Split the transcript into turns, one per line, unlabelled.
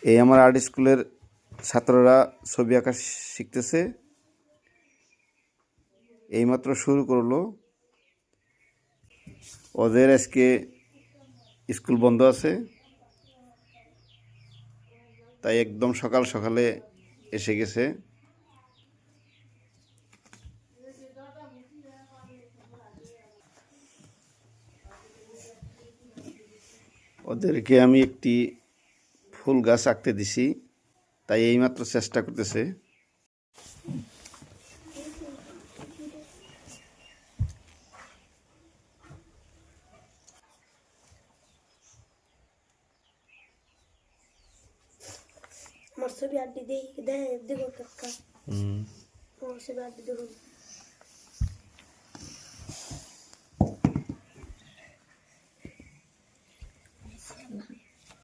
এই আমার আর্ট স্কুলের ছাত্ররা ছবি আঁকা শিখতেছে। এইমাত্র শুরু করলো। ওদের আজকে স্কুল বন্ধ আছে, তাই একদম সকাল সকালে এসে গেছে। ওদেরকে আমি একটি ফুল গাছ আঁকতে দিছি, তাই এইমাত্র চেষ্টা করতেছে।
আমার ছবি আড্ডি দেখো কাকা। আমার ছবি আড্ডি দেখুন।